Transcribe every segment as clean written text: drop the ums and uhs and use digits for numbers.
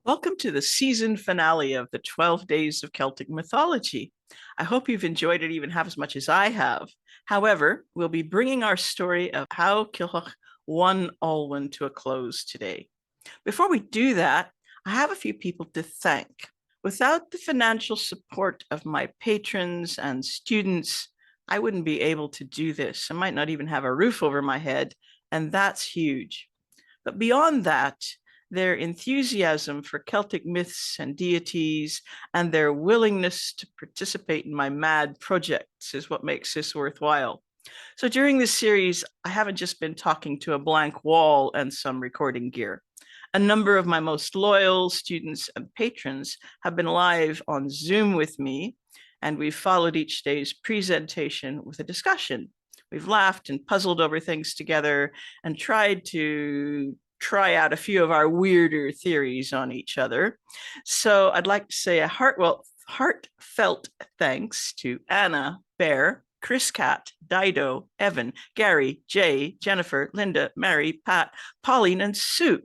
Welcome to the season finale of the 12 Days of Celtic Mythology. I hope you've enjoyed it even half as much as I have. However, we'll be bringing our story of how Culhwch won Olwen to a close today. Before we do that, I have a few people to thank. Without the financial support of my patrons and students, I wouldn't be able to do this. I might not even have a roof over my head, and that's huge. But beyond that, their enthusiasm for Celtic myths and deities and their willingness to participate in my mad projects is what makes this worthwhile. So during this series, I haven't just been talking to a blank wall and some recording gear. A number of my most loyal students and patrons have been live on Zoom with me, and we've followed each day's presentation with a discussion. We've laughed and puzzled over things together and tried to try out a few of our weirder theories on each other. So I'd like to say a heartfelt thanks to Anna, Bear, Chris Cat, Dido, Evan, Gary, Jay, Jennifer, Linda, Mary, Pat, Pauline, and Sue.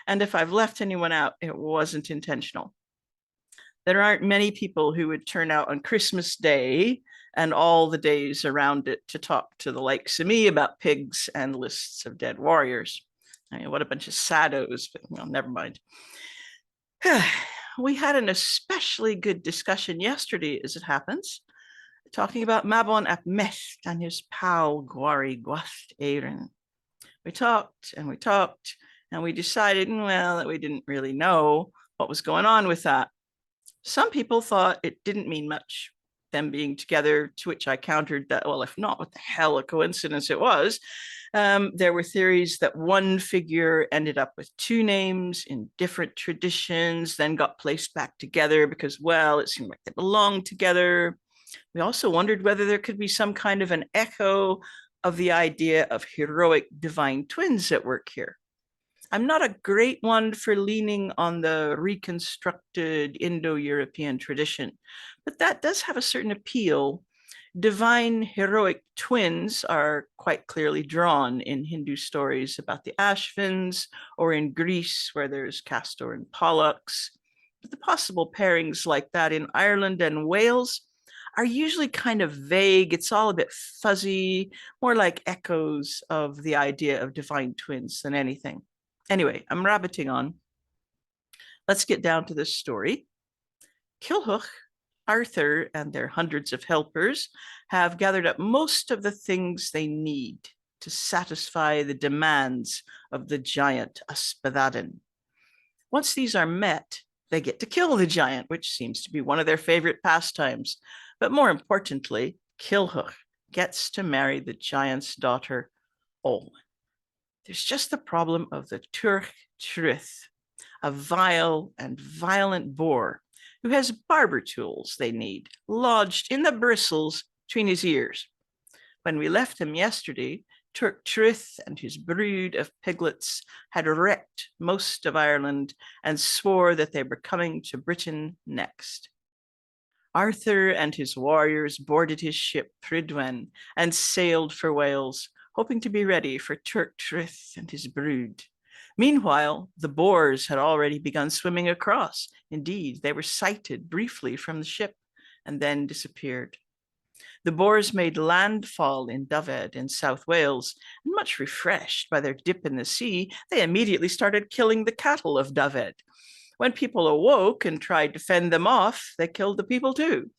And if I've left anyone out, it wasn't intentional. There aren't many people who would turn out on Christmas Day and all the days around it to talk to the likes of me about pigs and lists of dead warriors. I mean, what a bunch of saddos, but well, never mind. We had an especially good discussion yesterday, as it happens, talking about Mabon ap Meth and his pal Gwari Gwath Eirin. We talked and we talked, and we decided, well, that we didn't really know what was going on with that. Some people thought it didn't mean much, them being together, to which I countered that, well, if not, what the hell a coincidence it was. There were theories that one figure ended up with two names in different traditions, then got placed back together because, well, it seemed like they belonged together. We also wondered whether there could be some kind of an echo of the idea of heroic divine twins at work here. I'm not a great one for leaning on the reconstructed Indo-European tradition, but that does have a certain appeal. Divine heroic twins are quite clearly drawn in Hindu stories about the Ashvins, or in Greece where there's Castor and Pollux. But the possible pairings like that in Ireland and Wales are usually kind of vague. It's all a bit fuzzy, more like echoes of the idea of divine twins than anything. Anyway, I'm rabbiting on. Let's get down to this story. Culhwch, Arthur, and their hundreds of helpers have gathered up most of the things they need to satisfy the demands of the giant Ysbyddaden. Once these are met, they get to kill the giant, which seems to be one of their favorite pastimes. But more importantly, Culhwch gets to marry the giant's daughter, Olwen. There's just the problem of the Tuirch Truith, a vile and violent boar who has barber tools they need lodged in the bristles between his ears. When we left him yesterday, Tuirch Truith and his brood of piglets had wrecked most of Ireland and swore that they were coming to Britain next. Arthur and his warriors boarded his ship Drebrenn and sailed for Wales, hoping to be ready for Tuirch Truith and his brood. Meanwhile, the boars had already begun swimming across. Indeed, they were sighted briefly from the ship and then disappeared. The boars made landfall in Dyfed in South Wales, and much refreshed by their dip in the sea, they immediately started killing the cattle of Dyfed. When people awoke and tried to fend them off, they killed the people too.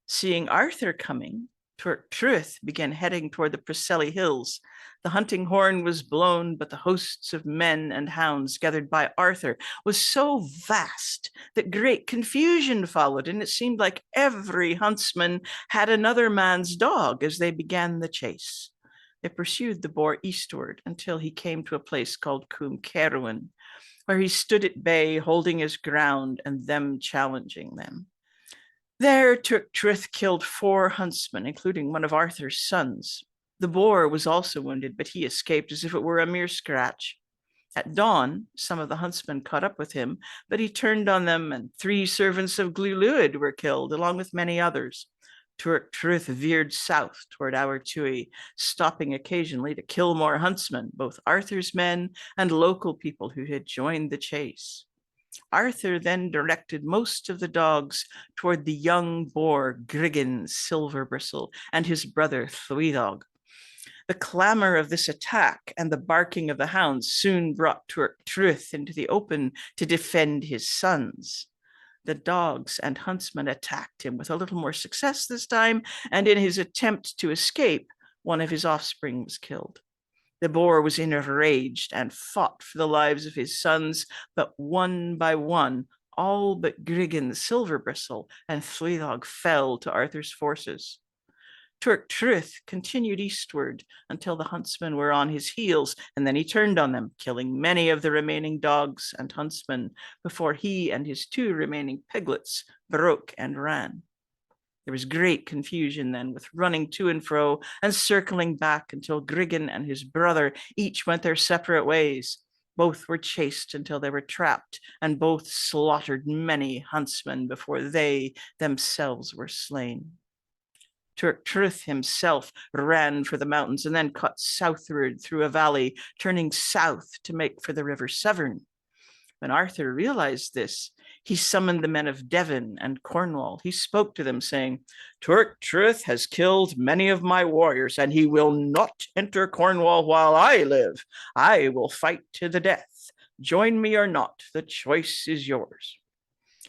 Seeing Arthur coming, Tuirch Truith began heading toward the Preseli Hills. The hunting horn was blown, but the hosts of men and hounds gathered by Arthur was so vast that great confusion followed, and it seemed like every huntsman had another man's dog as they began the chase. They pursued the boar eastward until he came to a place called Cwm Cerwyn, where he stood at bay, holding his ground and them challenging them. There, Tuirch Truith killed 4 huntsmen, including one of Arthur's sons. The boar was also wounded, but he escaped as if it were a mere scratch. At dawn, some of the huntsmen caught up with him, but he turned on them, and 3 servants of Glúluid were killed, along with many others. Tuirch Truith veered south toward Abertui, stopping occasionally to kill more huntsmen, both Arthur's men and local people who had joined the chase. Arthur then directed most of the dogs toward the young boar Grigin Silverbristle and his brother Thluidog. The clamor of this attack and the barking of the hounds soon brought Truth into the open to defend his sons. The dogs and huntsmen attacked him with a little more success this time, and in his attempt to escape, one of his offspring was killed. The boar was enraged and fought for the lives of his sons, but one by one, all but Grigin Silverbristle and Thluidog fell to Arthur's forces. Truth continued eastward until the huntsmen were on his heels, and then he turned on them, killing many of the remaining dogs and huntsmen before he and his 2 remaining piglets broke and ran. There was great confusion then, with running to and fro and circling back until Grigin and his brother each went their separate ways. Both were chased until they were trapped, and both slaughtered many huntsmen before they themselves were slain. Truth himself ran for the mountains and then cut southward through a valley, turning south to make for the river Severn. When Arthur realized this, he summoned the men of Devon and Cornwall. He spoke to them, saying, Truth has killed many of my warriors, and he will not enter Cornwall while I live. I will fight to the death. Join me or not, the choice is yours.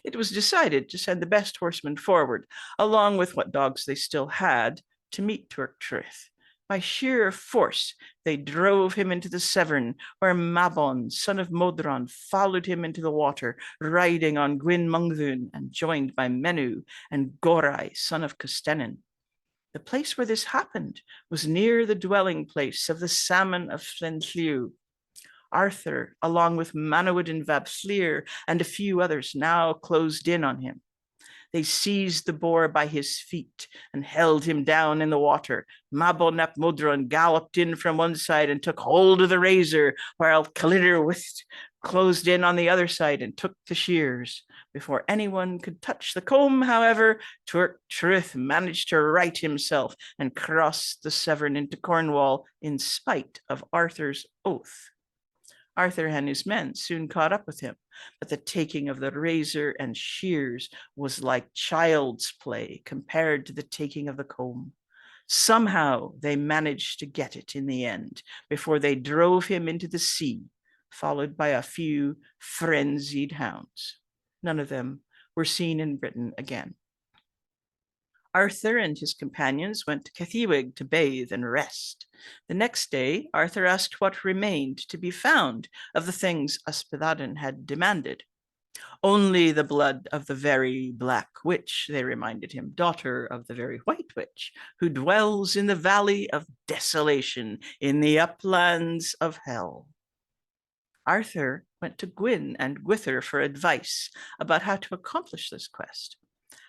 It was decided to send the best horsemen forward, along with what dogs they still had, to meet Truth. By sheer force, they drove him into the Severn, where Mabon, son of Modron, followed him into the water, riding on Gwyn Mungthun and joined by Menw and Gorai, son of Custennin. The place where this happened was near the dwelling place of the salmon of Llenlliw. Arthur, along with Manawyd and Vabflir and a few others, now closed in on him. They seized the boar by his feet and held him down in the water. Mabon ap Modron galloped in from one side and took hold of the razor, while Clydderwyth closed in on the other side and took the shears. Before anyone could touch the comb, however, Truth managed to right himself and crossed the Severn into Cornwall in spite of Arthur's oath. Arthur and his men soon caught up with him, but the taking of the razor and shears was like child's play compared to the taking of the comb. Somehow they managed to get it in the end before they drove him into the sea, followed by a few frenzied hounds. None of them were seen in Britain again. Arthur and his companions went to Cathewig to bathe and rest. The next day, Arthur asked what remained to be found of the things Ysbyddaden had demanded. Only the blood of the very black witch, they reminded him, daughter of the very white witch, who dwells in the valley of desolation in the uplands of hell. Arthur went to Gwyn and Gwythyr for advice about how to accomplish this quest.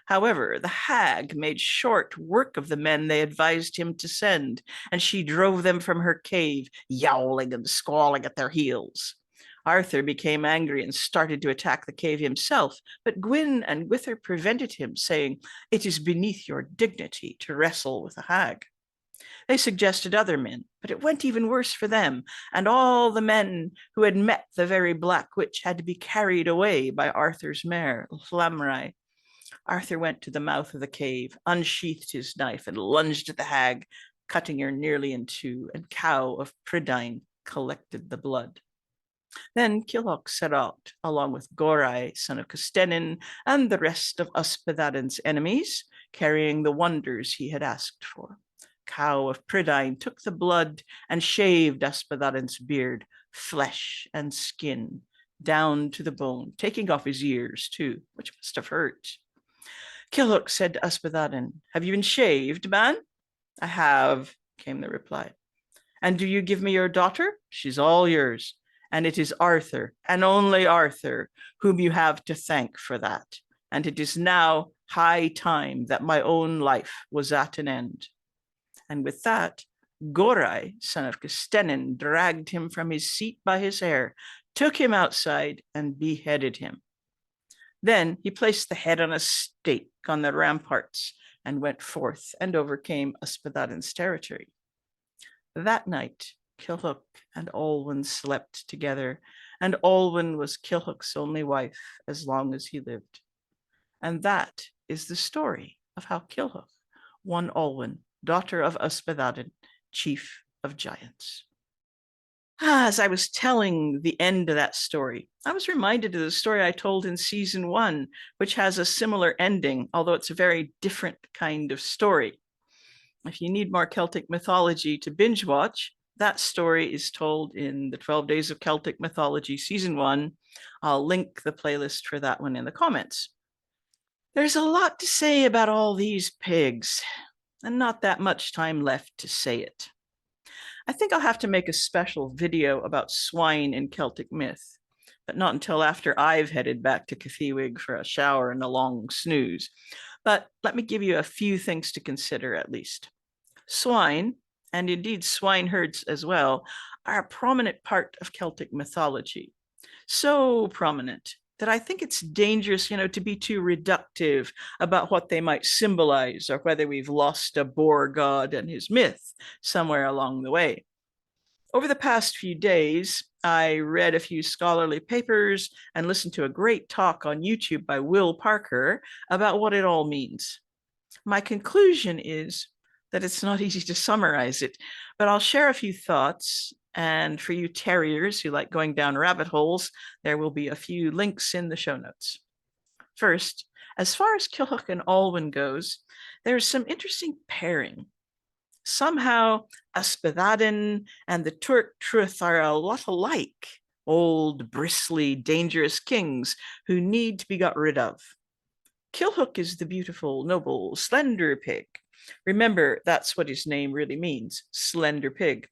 However, the hag made short work of the men they advised him to send, and she drove them from her cave, yowling and squalling at their heels. Arthur became angry and started to attack the cave himself, but Gwyn and Gwythyr prevented him, saying, "It is beneath your dignity to wrestle with a hag." They suggested other men, but it went even worse for them, and all the men who had met the very black witch had to be carried away by Arthur's mare, Llamrai. Arthur went to the mouth of the cave, unsheathed his knife, and lunged at the hag, cutting her nearly in two, and Cow of Prydain collected the blood. Then Kilhwch set out, along with Gorai, son of Custennin, and the rest of Ysbyddaden's enemies, carrying the wonders he had asked for. Cow of Prydain took the blood and shaved Ysbyddaden's beard, flesh and skin, down to the bone, taking off his ears too, which must have hurt. Kilhwch said to Ysbyddaden, "Have you been shaved, man?" "I have," came the reply. "And do you give me your daughter?" "She's all yours. And it is Arthur, and only Arthur, whom you have to thank for that. And it is now high time that my own life was at an end." And with that, Gorai, son of Custennin, dragged him from his seat by his hair, took him outside, and beheaded him. Then he placed the head on a stake on the ramparts and went forth and overcame Ysbyddaden's territory. That night, Kilhwch and Olwen slept together, and Olwen was Kilhuch's only wife as long as he lived. And that is the story of how Kilhuch won Olwen, daughter of Ysbyddaden, chief of giants. As I was telling the end of that story, I was reminded of the story I told in season 1, which has a similar ending, although it's a very different kind of story. If you need more Celtic mythology to binge watch, that story is told in the 12 Days of Celtic Mythology season 1. I'll link the playlist for that one in the comments. There's a lot to say about all these pigs, and not that much time left to say it. I think I'll have to make a special video about swine in Celtic myth, but not until after I've headed back to Cathewig for a shower and a long snooze. But let me give you a few things to consider at least. Swine, and indeed swineherds as well, are a prominent part of Celtic mythology. So prominent that I think it's dangerous, to be too reductive about what they might symbolize or whether we've lost a boar god and his myth somewhere along the way. Over the past few days, I read a few scholarly papers and listened to a great talk on YouTube by Will Parker about what it all means. My conclusion is that it's not easy to summarize it, but I'll share a few thoughts. And for you terriers who like going down rabbit holes, there will be a few links in the show notes. First, as far as Kilhuch and Olwen goes, there's some interesting pairing. Somehow, Ysbyddaden and the Turk Truth are a lot alike, old, bristly, dangerous kings who need to be got rid of. Kilhuch is the beautiful, noble, slender pig. Remember, that's what his name really means, slender pig.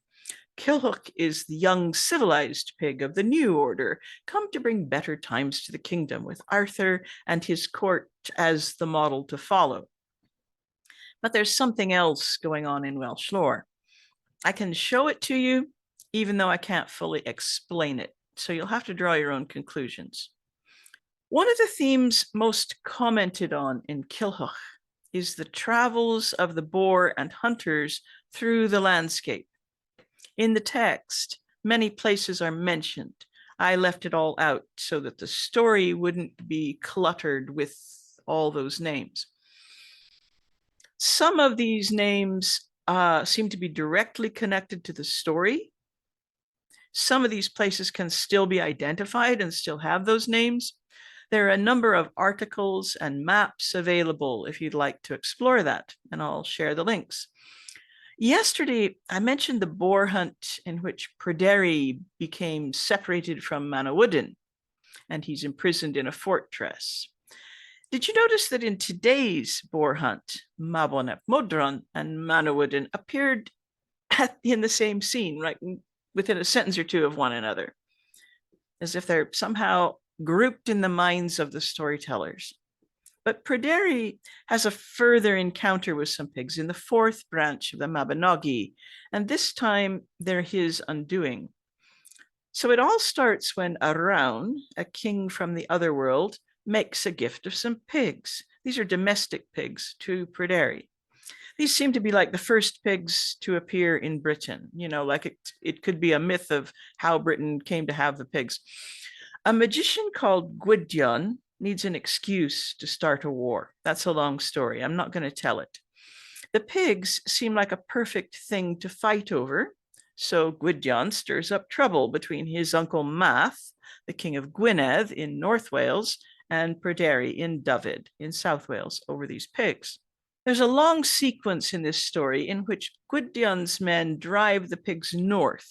Kilhuch is the young civilized pig of the new order, come to bring better times to the kingdom, with Arthur and his court as the model to follow. But there's something else going on in Welsh lore. I can show it to you, even though I can't fully explain it, so you'll have to draw your own conclusions. One of the themes most commented on in Kilhuch is the travels of the boar and hunters through the landscape. In the text, many places are mentioned. I left it all out so that the story wouldn't be cluttered with all those names. Some of these names seem to be directly connected to the story. Some of these places can still be identified and still have those names. There are a number of articles and maps available if you'd like to explore that, and I'll share the links. Yesterday, I mentioned the boar hunt in which Pryderi became separated from Manawydan, and he's imprisoned in a fortress. Did you notice that in today's boar hunt, Mabon ap Modron and Manawydan appeared in the same scene, right within a sentence or two of one another, as if they're somehow grouped in the minds of the storytellers? But Pryderi has a further encounter with some pigs in the 4th branch of the Mabinogi, and this time they're his undoing. So it all starts when Arawn, a king from the other world, makes a gift of some pigs. These are domestic pigs to Pryderi. These seem to be like the first pigs to appear in Britain, like it could be a myth of how Britain came to have the pigs. A magician called Gwydion needs an excuse to start a war. That's a long story. I'm not going to tell it. The pigs seem like a perfect thing to fight over, so Gwydion stirs up trouble between his uncle Math, the king of Gwynedd in North Wales, and Pryderi in Dyfed in South Wales over these pigs. There's a long sequence in this story in which Gwydion's men drive the pigs north,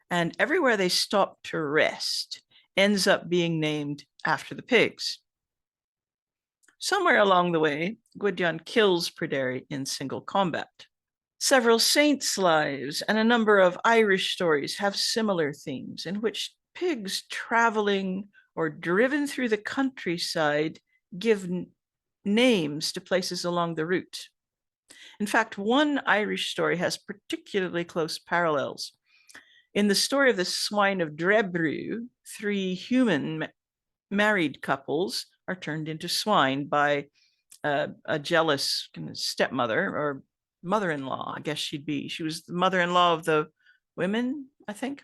and everywhere they stop to rest ends up being named after the pigs. Somewhere along the way, Gwydion kills Pryderi in single combat. Several saints' lives and a number of Irish stories have similar themes in which pigs traveling or driven through the countryside give names to places along the route. In fact, one Irish story has particularly close parallels. In the story of the Swine of Drebriu, 3 human married couples are turned into swine by a jealous stepmother or mother-in-law, I guess she'd be. She was the mother-in-law of the women, I think.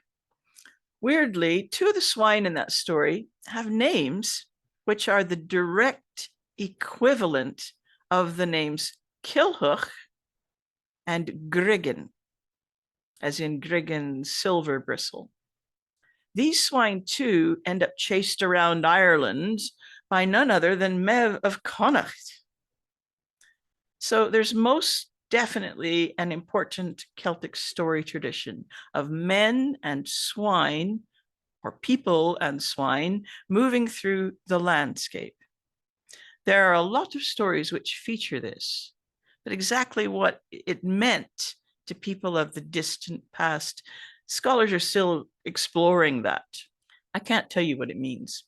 Weirdly, two of the swine in that story have names which are the direct equivalent of the names Kilhuch and Griggen, as in Griggen's silver bristle. These swine too end up chased around Ireland by none other than Mev of Connacht. So there's most definitely an important Celtic story tradition of men and swine, or people and swine, moving through the landscape. There are a lot of stories which feature this, but exactly what it meant to people of the distant past, scholars are still exploring that. I can't tell you what it means.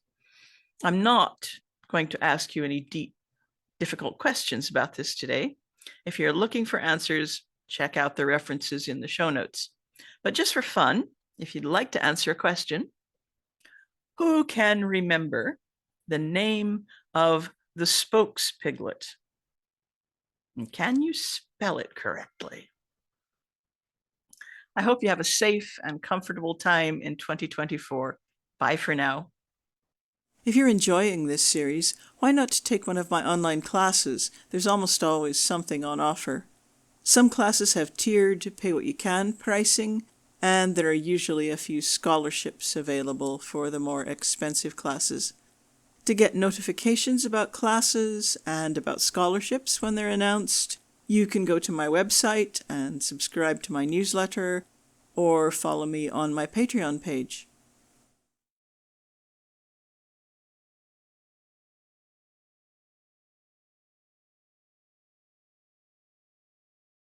I'm not going to ask you any deep, difficult questions about this today. If you're looking for answers, check out the references in the show notes. But just for fun, if you'd like to answer a question, who can remember the name of the Stokes piglet? And can you spell it correctly? I hope you have a safe and comfortable time in 2024. Bye for now. If you're enjoying this series, why not take one of my online classes? There's almost always something on offer. Some classes have tiered pay what you can pricing, and there are usually a few scholarships available for the more expensive classes. To get notifications about classes and about scholarships when they're announced, you can go to my website and subscribe to my newsletter, or follow me on my Patreon page.